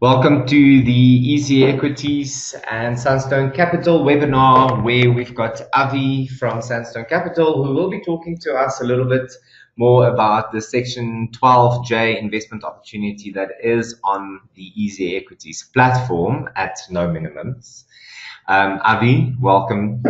Welcome to the EasyEquities and Sunstone Capital webinar, where we've got Avi from Sunstone Capital, who will be talking to us a little bit more about the Section 12J investment opportunity that is on the EasyEquities platform at no minimums. Avi, welcome.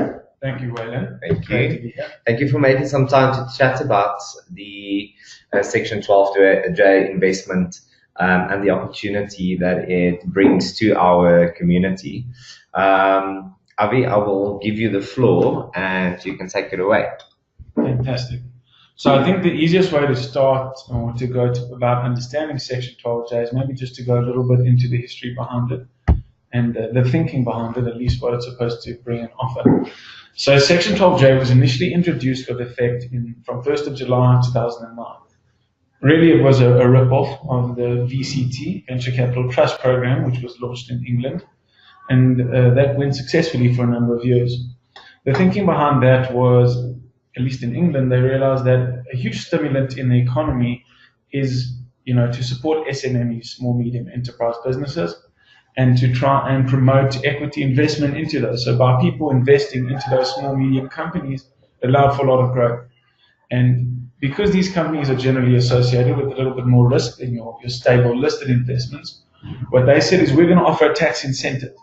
Thank you, Waylon. Thank you. Thank you for making some time to chat about the Section 12J investment and the opportunity that it brings to our community. Avi, I will give you the floor and you can take it away. Fantastic. So I think the easiest way to start or to go about understanding Section 12J is maybe just to go a little bit into the history behind it and the thinking behind it, at least what it's supposed to bring and offer. So Section 12J was initially introduced with effect from 1st of July 2009. Really, it was a rip-off of the VCT, Venture Capital Trust Program, which was launched in England, and that went successfully for a number of years. The thinking behind that was, at least in England, they realized that a huge stimulant in the economy is, to support SMEs, small, medium enterprise businesses, and to try and promote equity investment into those. So by people investing into those small, medium companies, it allowed for a lot of growth. And because these companies are generally associated with a little bit more risk than your stable listed investments, what they said is we're going to offer a tax incentive.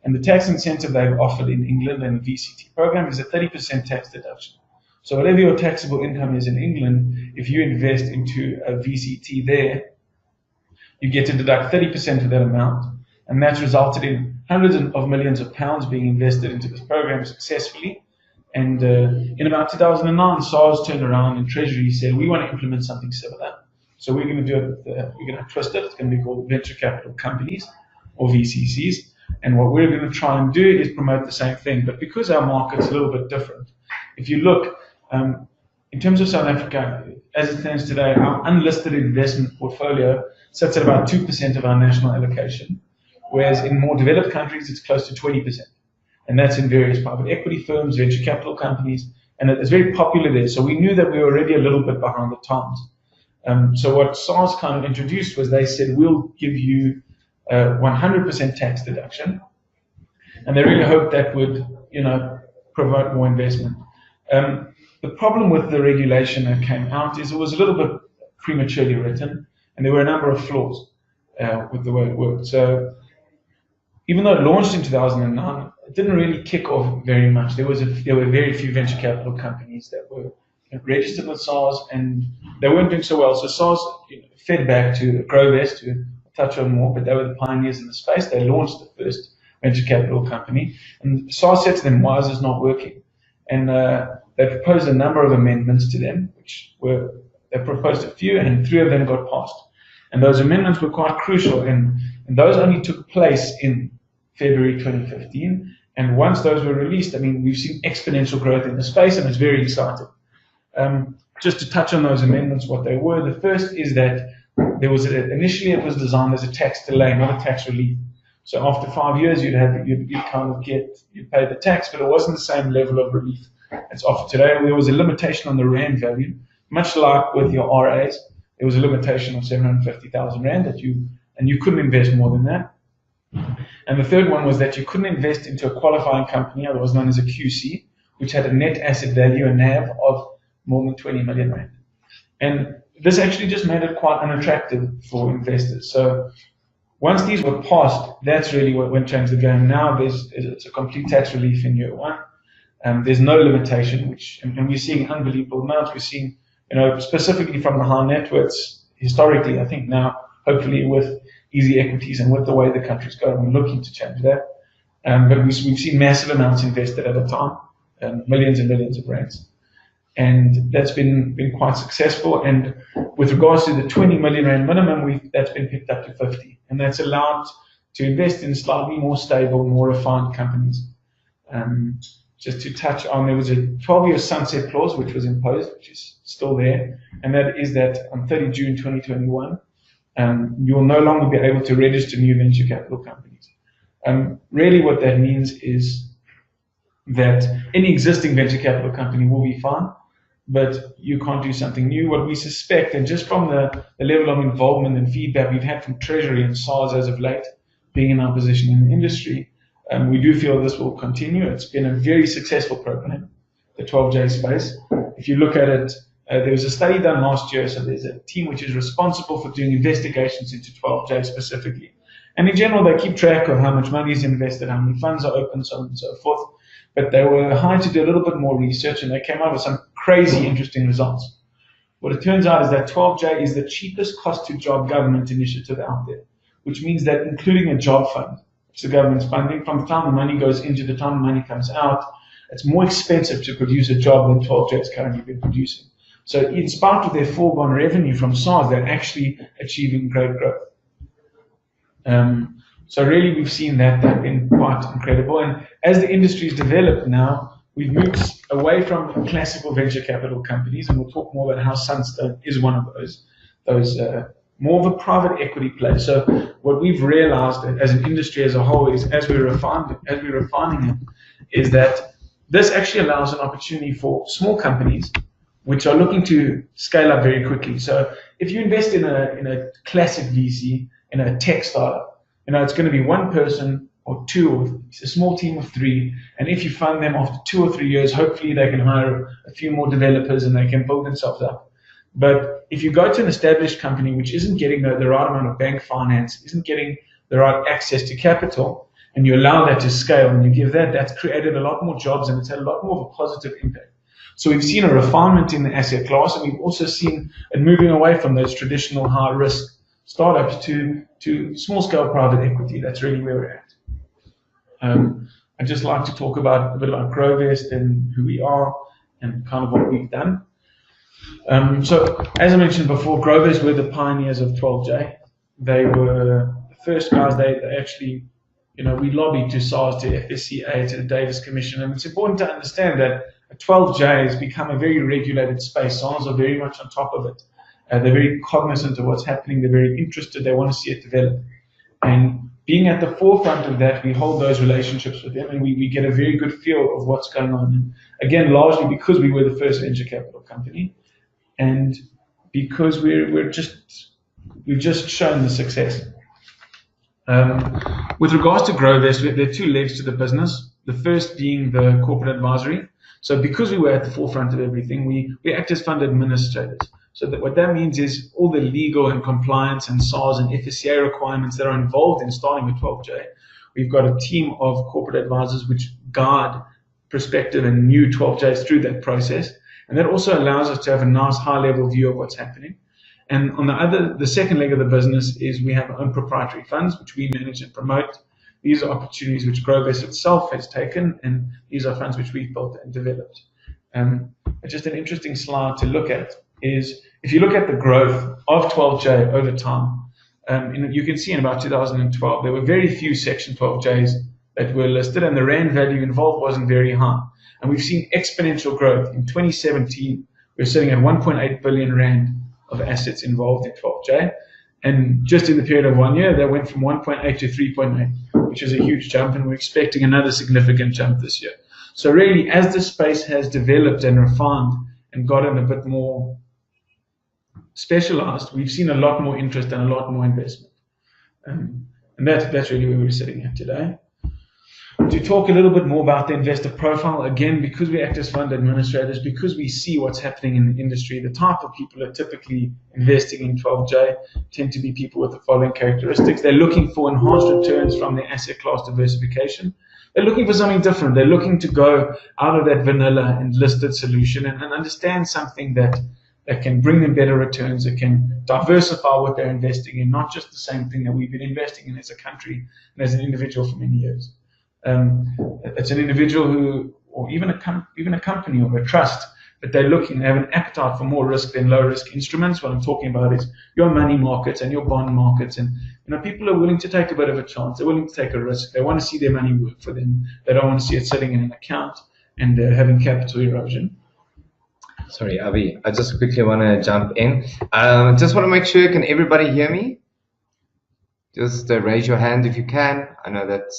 And the tax incentive they've offered in England and the VCT program is a 30% tax deduction. So whatever your taxable income is in England, if you invest into a VCT there, you get to deduct 30% of that amount. And that's resulted in hundreds of millions of pounds being invested into this program successfully. And in about 2009, SARS turned around and Treasury said, we want to implement something similar. So we're going to do it, we're going to twist it. It's going to be called venture capital companies or VCCs. And what we're going to try and do is promote the same thing. But because our market's a little bit different, if you look, in terms of South Africa, as it stands today, our unlisted investment portfolio sits at about 2% of our national allocation, whereas in more developed countries, it's close to 20%. And that's in various private equity firms, venture capital companies, and it's very popular there. So we knew that we were already a little bit behind the times. So what SARS kind of introduced was they said, we'll give you 100% tax deduction. And they really hoped that would, promote more investment. The problem with the regulation that came out is it was a little bit prematurely written, and there were a number of flaws with the way it worked. So even though it launched in 2009, it didn't really kick off very much. There were very few venture capital companies that were registered with SARS, and they weren't doing so well. So SARS fed back to Grovest, to touch on more, but they were the pioneers in the space. They launched the first venture capital company, and SARS said to them, why is this not working? And they proposed a number of amendments to them, they proposed a few, and 3 of them got passed. And those amendments were quite crucial, and those only took place in February 2015. And once those were released, we've seen exponential growth in the space, and it's very exciting. Just to touch on those amendments, what they were, the first is that initially it was designed as a tax delay, not a tax relief. So after 5 years, you'd pay the tax, but it wasn't the same level of relief that's offered today. There was a limitation on the rand value, much like with your RAs. There was a limitation of 750,000 rand and you couldn't invest more than that. And the third one was that you couldn't invest into a qualifying company, otherwise known as a QC, which had a net asset value, a NAV of more than 20 million rand. And this actually just made it quite unattractive for investors. So once these were passed, that's really what changed the game. Now it's a complete tax relief in year 1. There's no limitation, and we're seeing unbelievable amounts. We're seeing, specifically from the high net worths, historically, I think now, hopefully with EasyEquities and with the way the country's going, we're looking to change that. But we've seen massive amounts invested at a time, millions and millions of rands. And that's been quite successful. And with regards to the 20 million rand minimum, that's been picked up to 50. And that's allowed to invest in slightly more stable, more refined companies. Just to touch on, there was a 12-year sunset clause which was imposed, which is still there. And that is that on 30 June 2021, you will no longer be able to register new venture capital companies. Really what that means is that any existing venture capital company will be fine, but you can't do something new. What we suspect, and just from the level of involvement and feedback we've had from Treasury and SARS as of late, being in our position in the industry, we do feel this will continue. It's been a very successful program, the 12J space. If you look at it, there was a study done last year, so there's a team which is responsible for doing investigations into 12J specifically. And in general, they keep track of how much money is invested, how many funds are open, so on and so forth. But they were hired to do a little bit more research, and they came up with some crazy interesting results. What it turns out is that 12J is the cheapest cost-to-job government initiative out there, which means that including a job fund, which the government's funding, from the time the money goes into the time the money comes out, it's more expensive to produce a job than 12J has currently been producing. So in spite of their foregone revenue from SARS, they're actually achieving great growth. So really we've seen that they've been quite incredible. And as the industry's developed now, we've moved away from classical venture capital companies, and we'll talk more about how Sunstone is one of those more of a private equity play. So what we've realized as an industry as a whole is, as we're refining it, is that this actually allows an opportunity for small companies which are looking to scale up very quickly. So if you invest in a classic VC, in a tech startup, it's going to be one person or two, or a small team of three. And if you fund them after 2 or 3 years, hopefully they can hire a few more developers and they can build themselves up. But if you go to an established company which isn't getting the right amount of bank finance, isn't getting the right access to capital, and you allow that to scale and you give that's created a lot more jobs and it's had a lot more of a positive impact. So we've seen a refinement in the asset class, and we've also seen it moving away from those traditional high-risk startups to small-scale private equity. That's really where we're at. I'd just like to talk a bit about GrowVest and who we are and kind of what we've done. So as I mentioned before, GrowVest were the pioneers of 12J. They were the first guys. They actually, we lobbied to SARS, to FSCA, to the Davis Commission, and it's important to understand that 12J has become a very regulated space. SARS are very much on top of it. They're very cognizant of what's happening. They're very interested. They want to see it develop. And being at the forefront of that, we hold those relationships with them, and we get a very good feel of what's going on. And again, largely because we were the first venture capital company, and because we've just shown the success. With regards to GrowVest, there are two legs to the business. The first being the corporate advisory. So because we were at the forefront of everything, we act as fund administrators. So what that means is all the legal and compliance and SARS and FSCA requirements that are involved in starting with 12J. We've got a team of corporate advisors which guide prospective and new 12Js through that process. And that also allows us to have a nice high-level view of what's happening. And on the second leg of the business is we have our own proprietary funds, which we manage and promote. These are opportunities which GrowVest itself has taken, and these are funds which we've built and developed. Just an interesting slide to look at is, if you look at the growth of 12J over time, you can see in about 2012, there were very few Section 12Js that were listed, and the RAND value involved wasn't very high. And we've seen exponential growth. In 2017, we're sitting at 1.8 billion Rand of assets involved in 12J. And just in the period of 1 year, that went from 1.8 to 3.8, which is a huge jump, and we're expecting another significant jump this year. So really, as the space has developed and refined and gotten a bit more specialized, we've seen a lot more interest and a lot more investment. And that's really where we're sitting at today. To talk a little bit more about the investor profile, again, because we act as fund administrators, because we see what's happening in the industry, the type of people who are typically investing in 12J tend to be people with the following characteristics. They're looking for enhanced returns from their asset class diversification. They're looking for something different. They're looking to go out of that vanilla and listed solution and understand something that can bring them better returns, that can diversify what they're investing in, not just the same thing that we've been investing in as a country and as an individual for many years. It's an individual who, or even a company or a trust, that they have an appetite for more risk than low risk instruments. What I'm talking about is your money markets and your bond markets, and people are willing to take a bit of a chance. They're willing to take a risk. They want to see their money work for them. They don't want to see it sitting in an account and having capital erosion. Sorry, Avi, I just quickly want to jump in. Just want to make sure, can everybody hear me? Just raise your hand if you can. I know that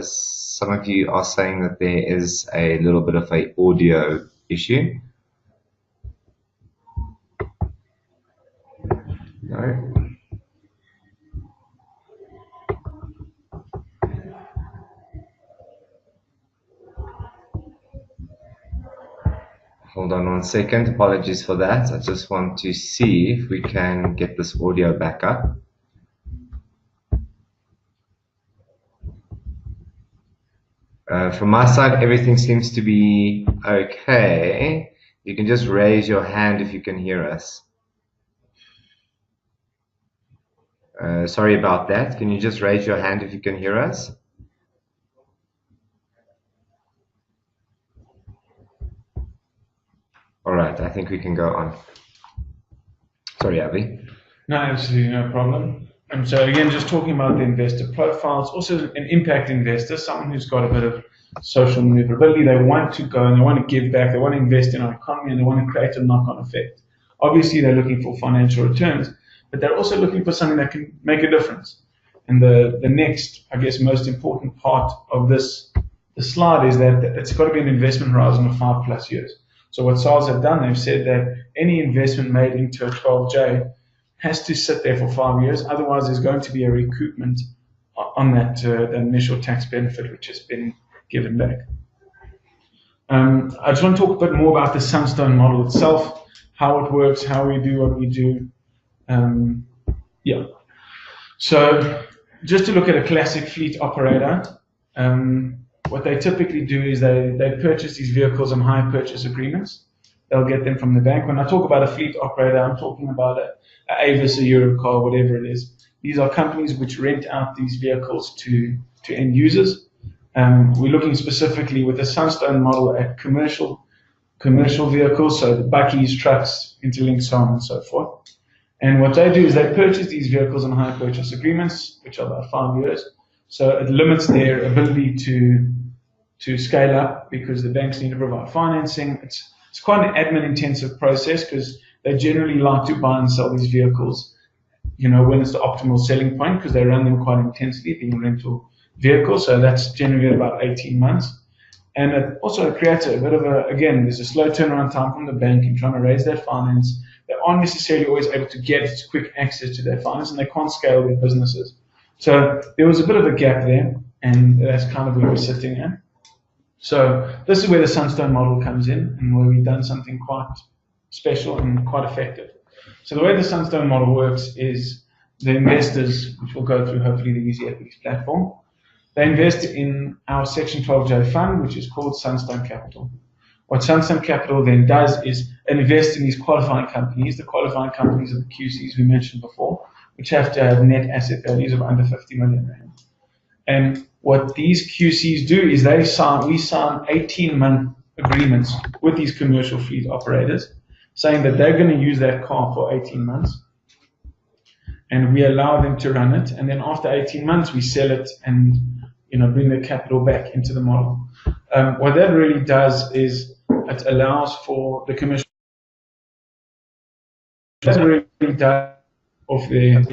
some of you are saying that there is a little bit of an audio issue. No? Hold on 1 second. Apologies for that. I just want to see if we can get this audio back up. From my side, everything seems to be okay. You can just raise your hand if you can hear us. Sorry about that. Can you just raise your hand if you can hear us? All right, I think we can go on. Sorry, Avi. No, absolutely no problem. And so again, just talking about the investor profiles, also an impact investor, someone who's got a bit of social maneuverability. They want to go and they want to give back, they want to invest in our economy, and they want to create a knock-on effect. Obviously, they're looking for financial returns, but they're also looking for something that can make a difference. And the next, I guess, most important part of the slide is that it's got to be an investment horizon of 5+ years. So what SALS have done, they've said that any investment made into a 12J has to sit there for 5 years. Otherwise, there's going to be a recoupment on that the initial tax benefit which has been given back. I just want to talk a bit more about the Sunstone model itself, how it works, how we do what we do. So just to look at a classic fleet operator, what they typically do is they purchase these vehicles on hire purchase agreements. They'll get them from the bank. When I talk about a fleet operator, I'm talking about a Avis, a Europcar, whatever it is. These are companies which rent out these vehicles to end users. We're looking specifically with the Sunstone model at commercial vehicles, so the bakkies, trucks, interlinks, so on and so forth. And what they do is they purchase these vehicles on hire purchase agreements, which are about 5 years. So it limits their ability to scale up because the banks need to provide financing. It's quite an admin-intensive process because they generally like to buy and sell these vehicles, when it's the optimal selling point because they run them quite intensely, being rental vehicles. So that's generally about 18 months. And it also creates a bit of there's a slow turnaround time from the bank in trying to raise that finance. They aren't necessarily always able to get quick access to that finance and they can't scale their businesses. So there was a bit of a gap there, and that's kind of where we're sitting at. So this is where the Sunstone model comes in and where we've done something quite special and quite effective. So the way the Sunstone model works is the investors, which will go through hopefully the EasyEquities platform, they invest in our Section 12J fund, which is called Sunstone Capital. What Sunstone Capital then does is invest in these qualifying companies. The qualifying companies are the QCs we mentioned before, which have to have net asset values of under 50 million rand. And what these QCs do is we sign 18-month agreements with these commercial fleet operators, saying that they're going to use that car for 18 months, and we allow them to run it. And then after 18 months, we sell it and bring the capital back into the model. What that really does is it allows for the commercial of their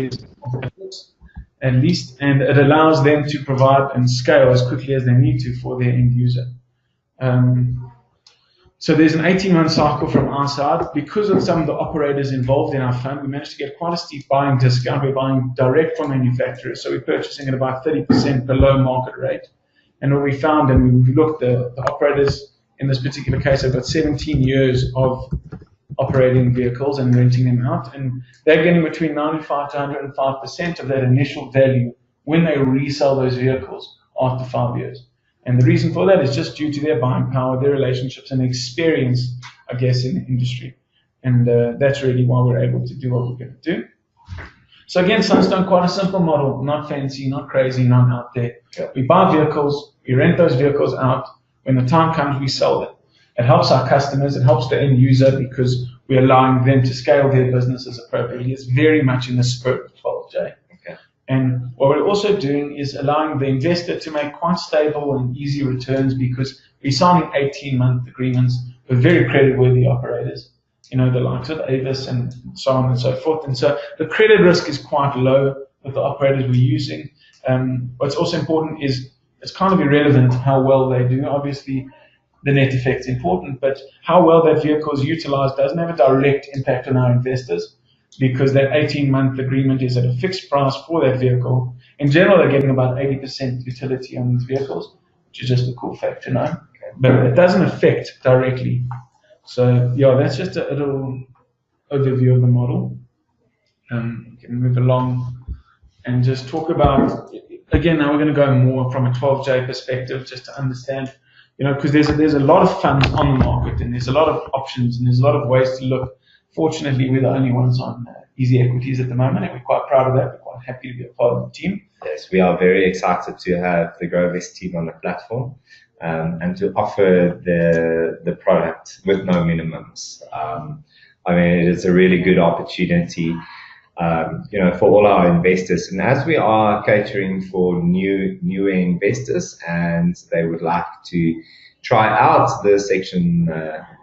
at least, and it allows them to provide and scale as quickly as they need to for their end user. So there's an 18-month cycle from our side. Because of some of the operators involved in our fund, we managed to get quite a steep buying discount. We're buying direct from manufacturers, so we're purchasing at about 30% below market rate. And what we found, and we've looked, the operators in this particular case have got 17 years of operating vehicles and renting them out, and they're getting between 95 to 105% of that initial value when they resell those vehicles after 5 years. And the reason for that is just due to their buying power, their relationships, and experience, I guess, in the industry. And that's really why we're able to do what we're going to do. So again, Sunstone, quite a simple model, not fancy, not crazy, not out there. We buy vehicles, we rent those vehicles out. When the time comes, we sell them. It helps our customers, it helps the end user because we're allowing them to scale their businesses appropriately. It's very much in the spirit of 12J. Okay. And what we're also doing is allowing the investor to make quite stable and easy returns because we're signing 18-month agreements with very creditworthy operators, the likes of Avis and so on and so forth. And so the credit risk is quite low with the operators we're using. What's also important is it's kind of irrelevant how well they do. Obviously, the net effect is important, but how well that vehicle is utilized doesn't have a direct impact on our investors because that 18-month agreement is at a fixed price for that vehicle. In general, they're getting about 80% utility on these vehicles, which is just a cool fact to know. But it doesn't affect directly So yeah, that's just a little overview of the model. We can move along and just talk about, again, now we're going to go more from a 12J perspective, just to understand, because there's a lot of funds on the market, and there's a lot of options, and there's a lot of ways to look. Fortunately, we're the only ones on EasyEquities at the moment, and we're quite proud of that. We're quite happy to be a part of the team. Yes, we are very excited to have the GrowVest team on the platform, and to offer the product with no minimums. I mean, it is a really good opportunity, for all our investors. And as we are catering for newer investors, and they would like to try out the Section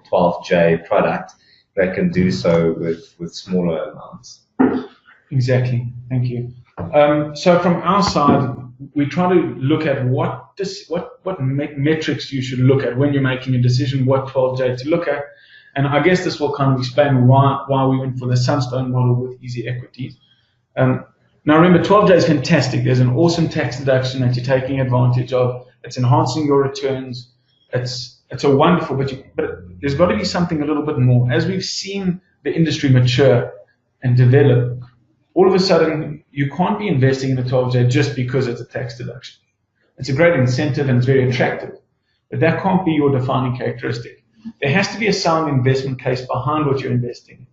12J product, they can do so with smaller amounts. Exactly. Thank you. So from our side, we try to look at what metrics you should look at when you're making a decision, what 12J to look at. And I guess this will kind of explain why we went for the Sunstone model with EasyEquities. Now remember, 12J is fantastic. There's an awesome tax deduction that you're taking advantage of. It's enhancing your returns. It's a wonderful, but there's got to be something a little bit more. As we've seen the industry mature and develop, all of a sudden you can't be investing in a 12J just because it's a tax deduction. It's a great incentive and it's very attractive, but that can't be your defining characteristic. There has to be a sound investment case behind what you're investing in.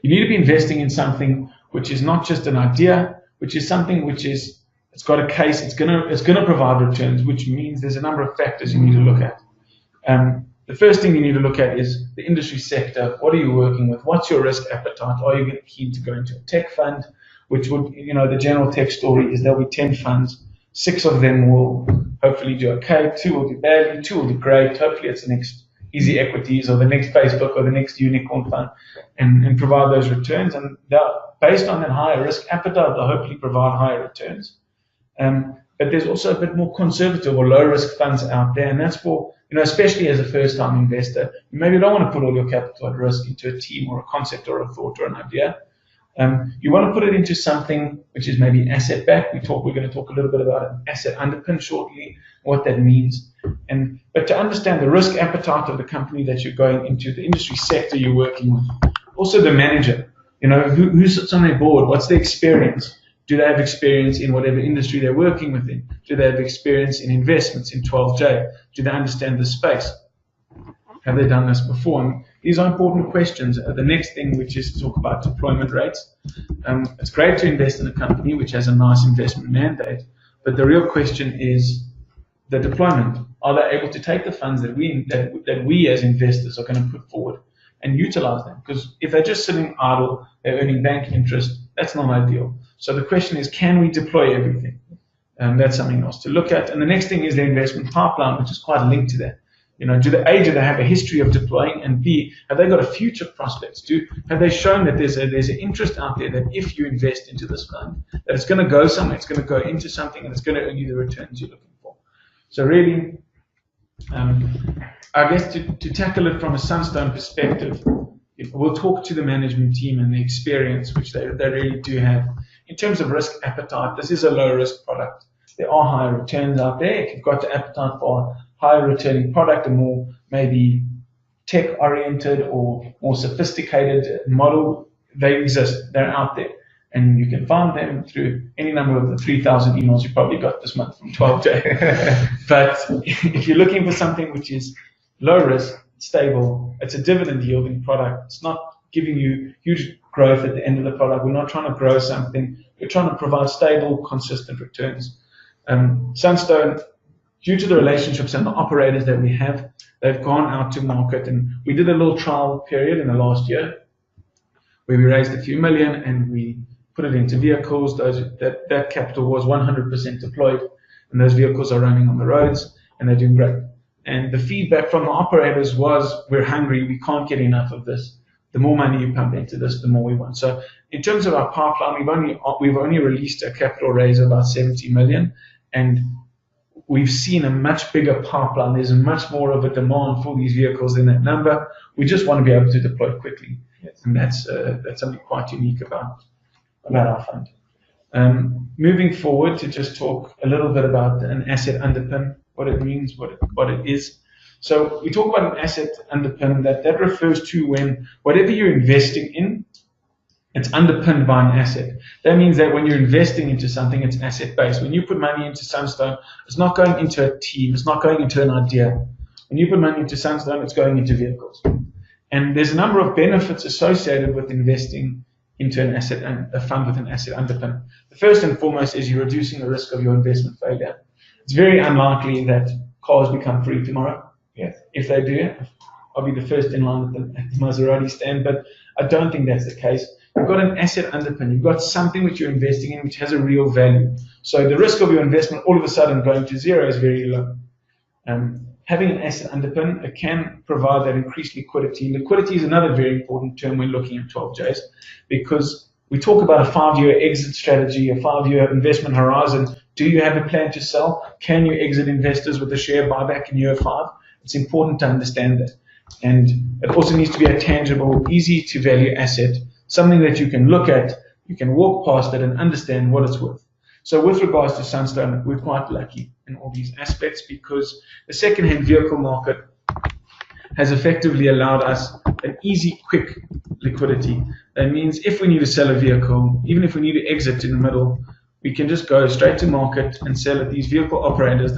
You need to be investing in something which is not just an idea, which is something it's got a case, it's gonna provide returns, which means there's a number of factors you need to look at. The first thing you need to look at is the industry sector. What are you working with? What's your risk appetite? Are you keen to go into a tech fund? Which would, the general tech story is there'll be 10 funds. 6 of them will hopefully do okay. 2 will do badly. 2 will do great. Hopefully it's the next EasyEquities or the next Facebook or the next unicorn fund, and provide those returns. And based on that higher risk appetite, they'll hopefully provide higher returns. But there's also a bit more conservative or low risk funds out there, and that's for, especially as a first time investor, you maybe don't want to put all your capital at risk into a team or a concept or a thought or an idea. You want to put it into something which is maybe asset backed. We're going to talk a little bit about an asset underpin shortly, what that means. But to understand the risk appetite of the company that you're going into, the industry sector you're working with, also the manager, who sits on their board, what's their experience? Do they have experience in whatever industry they're working within? Do they have experience in investments in 12J? Do they understand the space? Have they done this before? And these are important questions. The next thing, which is to talk about deployment rates. It's great to invest in a company which has a nice investment mandate, but the real question is the deployment. Are they able to take the funds that we as investors are going to put forward and utilize them? Because if they're just sitting idle, they're earning bank interest, that's not ideal. So the question is, can we deploy everything? That's something else to look at. And the next thing is the investment pipeline, which is quite linked to that. Do they have a history of deploying, and B, have they got a future prospects? Have they shown that there's an interest out there that if you invest into this fund, that it's going to go somewhere, it's going to go into something, and it's going to earn you the returns you're looking for? So really, I guess to tackle it from a Sunstone perspective, we'll talk to the management team and the experience which they really do have. In terms of risk appetite, this is a low risk product. There are higher returns out there. If you've got the appetite for a higher returning product, a more maybe tech oriented or more sophisticated model, they exist. They're out there. And you can find them through any number of the 3,000 emails you probably got this month from 12J. But if you're looking for something which is low risk, stable, it's a dividend yielding product. It's not giving you huge growth at the end of the product. We're not trying to grow something. We're trying to provide stable, consistent returns. Sunstone, due to the relationships and the operators that we have, they've gone out to market, and we did a little trial period in the last year where we raised a few million and we put it into vehicles. That capital was 100% deployed, and those vehicles are running on the roads and they're doing great. And the feedback from the operators was, we're hungry, we can't get enough of this. The more money you pump into this, the more we want. So in terms of our pipeline, we've only released a capital raise of about 70 million, and we've seen a much bigger pipeline. There's much more of a demand for these vehicles than that number. We just want to be able to deploy quickly. Yes. And that's something quite unique about our fund. Moving forward to just talk a little bit about an asset underpin, what it means, what it is. So we talk about an asset underpin. That refers to when whatever you're investing in, it's underpinned by an asset. That means that when you're investing into something, it's asset-based. When you put money into Sunstone, it's not going into a team. It's not going into an idea. When you put money into Sunstone, it's going into vehicles. And there's a number of benefits associated with investing into an asset and a fund with an asset underpin. The first and foremost is you're reducing the risk of your investment failure. It's very unlikely that cars become free tomorrow. Yes. If they do, I'll be the first in line at the Maserati stand, but I don't think that's the case. You've got an asset underpin. You've got something which you're investing in which has a real value. So the risk of your investment all of a sudden going to zero is very low. Having an asset underpin, it can provide that increased liquidity. Liquidity is another very important term when looking at 12Js, because we talk about a 5-year exit strategy, a 5-year investment horizon. Do you have a plan to sell? Can you exit investors with a share buyback in year 5? It's important to understand that. And it also needs to be a tangible, easy to value asset, something that you can look at, you can walk past it and understand what it's worth. So with regards to Sunstone, we're quite lucky in all these aspects because the second-hand vehicle market has effectively allowed us an easy, quick liquidity. That means if we need to sell a vehicle, even if we need to exit in the middle, we can just go straight to market and sell it. These vehicle operators,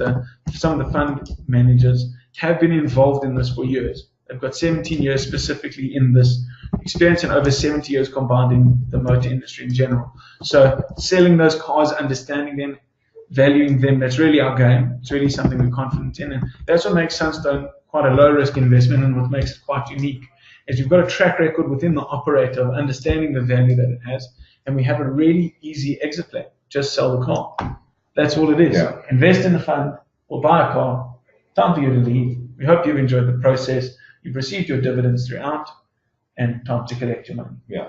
some of the fund managers, have been involved in this for years. They've got 17 years specifically in this experience and over 70 years combined in the motor industry in general. So selling those cars, understanding them, valuing them, that's really our game. It's really something we're confident in. And that's what makes Sunstone quite a low-risk investment and what makes it quite unique is you've got a track record within the operator of understanding the value that it has, and we have a really easy exit plan. Just sell the car. That's all it is. Yeah. Invest in the fund or buy a car. Time for you to leave. We hope you've enjoyed the process. You've received your dividends throughout, and time to collect your money. Yeah.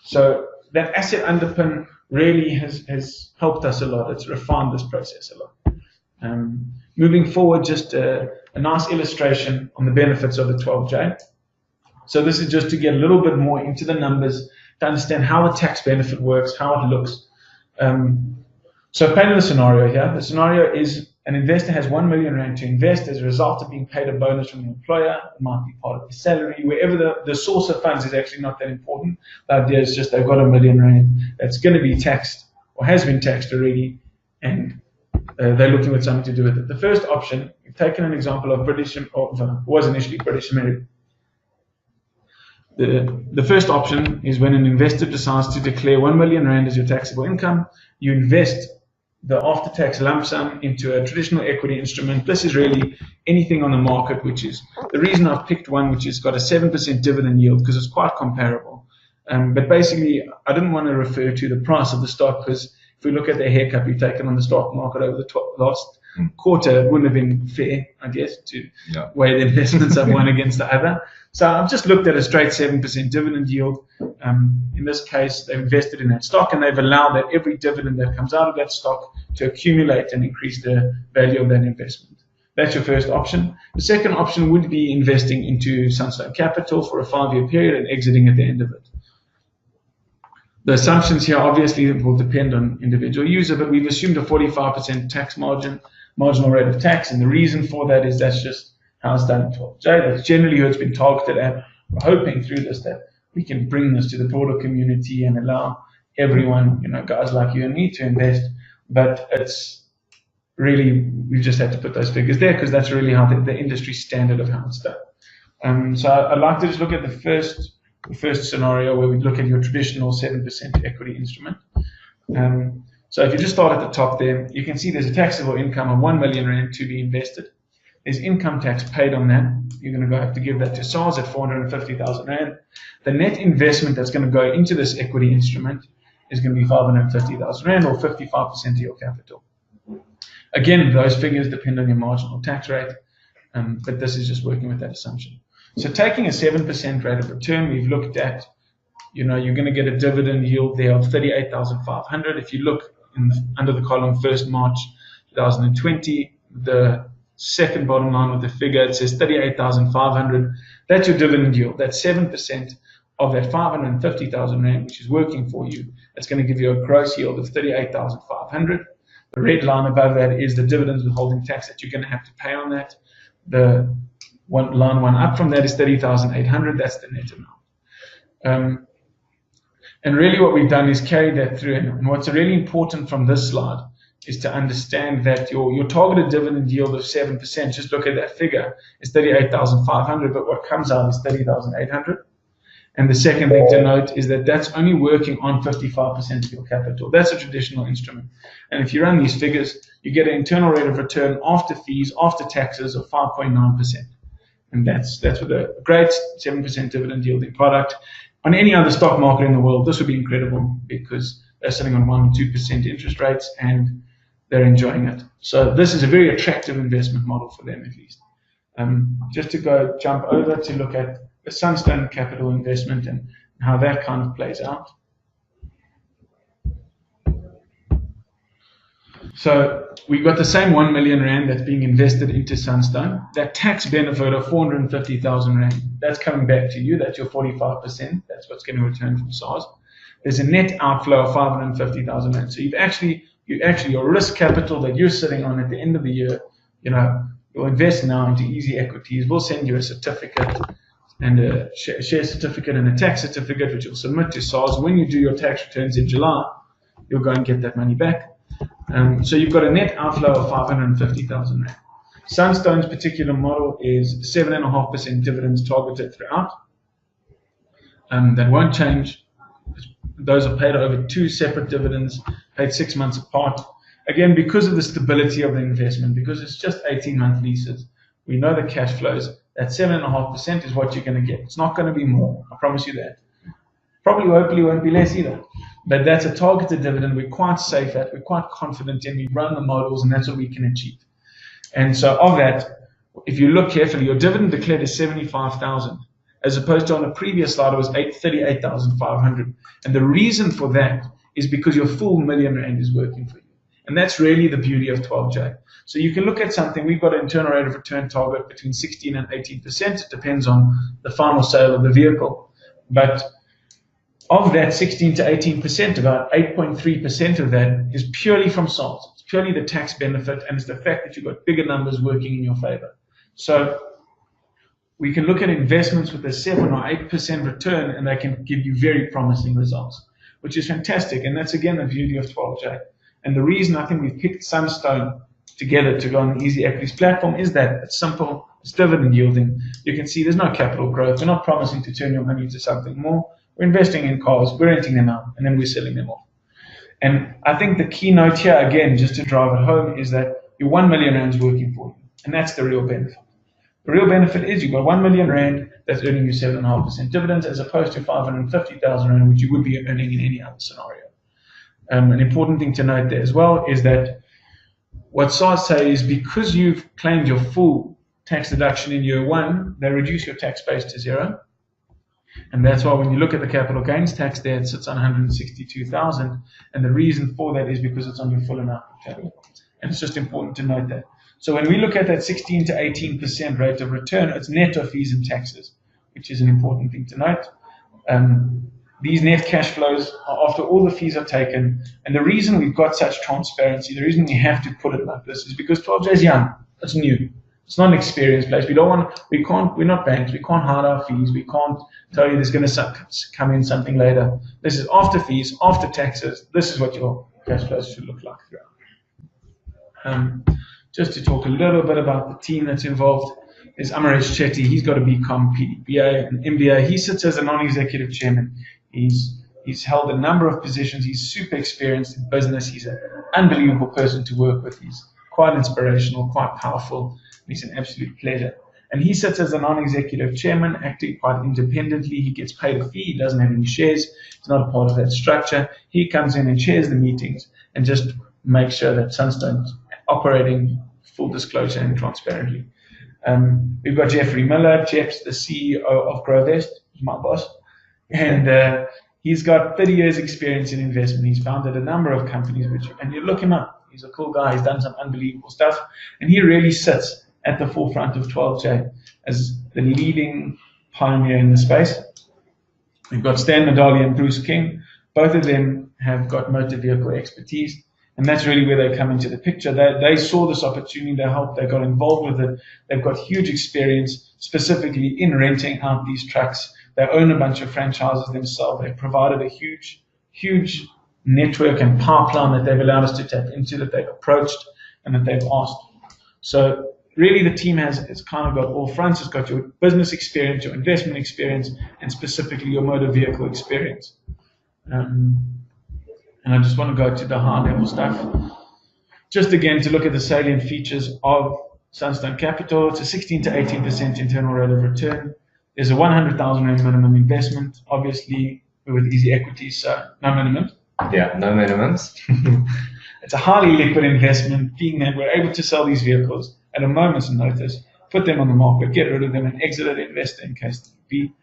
So that asset underpin really has helped us a lot. It's refined this process a lot. Moving forward, just a nice illustration on the benefits of the 12J. So this is just to get a little bit more into the numbers to understand how the tax benefit works, how it looks. So painting the scenario here. The scenario is an investor has 1 million rand to invest as a result of being paid a bonus from the employer. It might be part of the salary. Wherever the source of funds is actually not that important. The idea is just they've got 1 million rand that's going to be taxed or has been taxed already, and they're looking with something to do with it. The first option, we've taken an example of was initially British American. The first option is when an investor decides to declare 1 million rand as your taxable income, you invest the after-tax lump sum into a traditional equity instrument. This is really anything on the market, which is the reason I've picked one which has got a 7% dividend yield because it's quite comparable. But basically, I didn't want to refer to the price of the stock because if we look at the haircut we've taken on the stock market over the last quarter, it wouldn't have been fair, I guess, to weigh the investments of one against the other. So I've just looked at a straight 7% dividend yield. In this case, they've invested in that stock and they've allowed that every dividend that comes out of that stock to accumulate and increase the value of that investment. That's your first option. The second option would be investing into Sunstone Capital for a 5-year period and exiting at the end of it. The assumptions here obviously will depend on individual user, but we've assumed a 45% tax marginal rate of tax, and the reason for that is that's just how it's done in 12J. That's generally who it's been targeted at. We're hoping through this that we can bring this to the broader community and allow everyone, guys like you and me, to invest. But it's really, we've just had to put those figures there because that's really how the industry standard of how it's done. So I'd like to just look at the first scenario where we look at your traditional 7% equity instrument. So if you just start at the top there, you can see there's a taxable income of 1 million rand to be invested. There's income tax paid on that. You're going to have to give that to SARS at 450,000 rand. The net investment that's going to go into this equity instrument is going to be 550,000 rand or 55% of your capital. Again, those figures depend on your marginal tax rate, but this is just working with that assumption. So taking a 7% rate of return, we've looked at, you're going to get a dividend yield there of 38,500. If you look under the column 1st March 2020, the second bottom line with the figure, it says 38,500. That's your dividend yield. That's 7% of that 550,000 rand, which is working for you. That's going to give you a gross yield of 38,500. The red line above that is the dividends withholding tax that you're going to have to pay on that. The line one up from that is 30,800. That's the net amount. And really what we've done is carry that through. And what's really important from this slide is to understand that your targeted dividend yield of 7%, just look at that figure, is 38,500, but what comes out is 30,800. And the second thing to note is that that's only working on 55% of your capital. That's a traditional instrument. And if you run these figures, you get an internal rate of return after fees, after taxes of 5.9%. And that's with a great 7% dividend yielding product. On any other stock market in the world, this would be incredible because they're sitting on 1 or 2% interest rates and they're enjoying it. So this is a very attractive investment model for them, at least. Just to jump over to look at the Sunstone Capital investment and how that kind of plays out. So we've got the same 1 million rand that's being invested into Sunstone. That tax benefit of 450,000 rand, that's coming back to you. That's your 45%. That's what's getting returned from SARS. There's a net outflow of 550,000 rand. So your risk capital that you're sitting on at the end of the year, you'll invest now into EasyEquities. We'll send you a certificate and a share certificate and a tax certificate, which you'll submit to SARS. When you do your tax returns in July, you'll go and get that money back. So you've got a net outflow of 550,000 rand. Sunstone's particular model is 7.5% dividends targeted throughout. That won't change. Those are paid over 2 separate dividends, paid 6 months apart. Again, because of the stability of the investment, because it's just 18-month leases, we know the cash flows. That 7.5% is what you're going to get. It's not going to be more. I promise you that. Probably, hopefully, won't be less either. But that's a targeted dividend. We're quite safe at. We're quite confident in. We run the models, and that's what we can achieve. And so, of that, if you look carefully, your dividend declared is 75,000, as opposed to on the previous slide, it was 38,500. And the reason for that is because your full million rand is working for you. And that's really the beauty of 12J. So you can look at something. We've got an internal rate of return target between 16 and 18%. It depends on the final sale of the vehicle. But of that 16 to 18%, about 8.3% of that is purely from SARS. It's purely the tax benefit, and it's the fact that you've got bigger numbers working in your favor. So we can look at investments with a 7 or 8% return, and they can give you very promising results, which is fantastic. And that's, again, the beauty of 12J. And the reason I think we've picked Sunstone together to go on the EasyEquities platform is that it's simple, it's dividend yielding. You can see there's no capital growth. We're not promising to turn your money into something more. We're investing in cars, we're renting them out, and then we're selling them off. And I think the keynote here, again, just to drive it home, is that your 1 million rand is working for you. And that's the real benefit. The real benefit is you've got 1 million rand that's earning you 7.5% dividends, as opposed to 550,000 rand, which you would be earning in any other scenario. An important thing to note there as well is that what SARS say is because you've claimed your full tax deduction in year 1, they reduce your tax base to 0. And that's why when you look at the capital gains tax there, it sits on 162,000. And the reason for that is because it's on your full amount of capital. And it's just important to note that. So when we look at that 16 to 18% rate of return, it's net of fees and taxes, which is an important thing to note. These net cash flows are after all the fees are taken. And the reason we've got such transparency, the reason we have to put it like this is because 12J is young. It's new. It's not an experienced place. We're not banks. We can't hide our fees. We can't tell you there's going to come in something later. This is after fees, after taxes. This is what your cash flows should look like throughout. Just to talk a little bit about the team that's involved, is Amaresh Chetty. He's got a BCom, PDBA, and MBA. He sits as a non-executive chairman. He's held a number of positions. He's super experienced in business. He's an unbelievable person to work with. He's quite inspirational, quite powerful. He's an absolute pleasure. And he sits as a non-executive chairman, acting quite independently. He gets paid a fee. He doesn't have any shares. He's not a part of that structure. He comes in and chairs the meetings and just makes sure that Sunstone's operating full disclosure and transparently. We've got Jeffrey Miller. Jeff's the CEO of Growvest, my boss. And he's got 30 years experience in investment. He's founded a number of companies, and you look him up. He's a cool guy. He's done some unbelievable stuff. And he really sits at the forefront of 12J as the leading pioneer in the space. We've got Stan Medali and Bruce King. Both of them have got motor vehicle expertise. And that's really where they come into the picture. They saw this opportunity, they got involved with it. They've got huge experience specifically in renting out these trucks. They own a bunch of franchises themselves. They've provided a huge network and pipeline that they've allowed us to tap into, that they've approached and that they've asked. So really the team has kind of got all fronts. It's got your business experience, your investment experience, and specifically your motor vehicle experience. And I just want to go to the high level stuff. Just again to look at the salient features of Sunstone Capital. It's a 16 to 18% internal rate of return. There's a 100,000 rand minimum investment. Obviously, we're with EasyEquities, so no minimum. Yeah, no minimums. It's a highly liquid investment, being that we're able to sell these vehicles at a moment's notice, put them on the market, get rid of them, and exit an investor in case need be.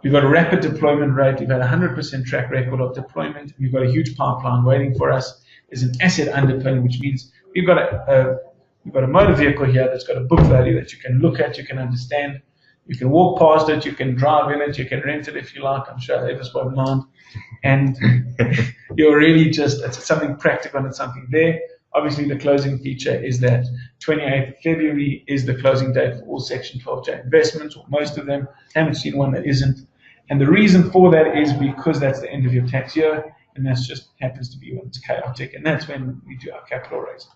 We've got a rapid deployment rate. We've had a 100% track record of deployment. We've got a huge pipeline waiting for us. There's an asset underpin, which means we've got a motor vehicle here that's got a book value that you can look at, you can understand. You can walk past it, you can drive in it, you can rent it if you like. I'm sure Eva's won't mind. And you're really just, it's something practical and it's something there. Obviously, the closing feature is that 28th of February is the closing date for all Section 12J investments, or most of them. Haven't seen one that isn't. And the reason for that is because that's the end of your tax year, and that just happens to be when it's chaotic, and that's when we do our capital raise.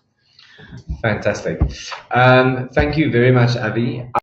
Fantastic. Thank you very much, Avi.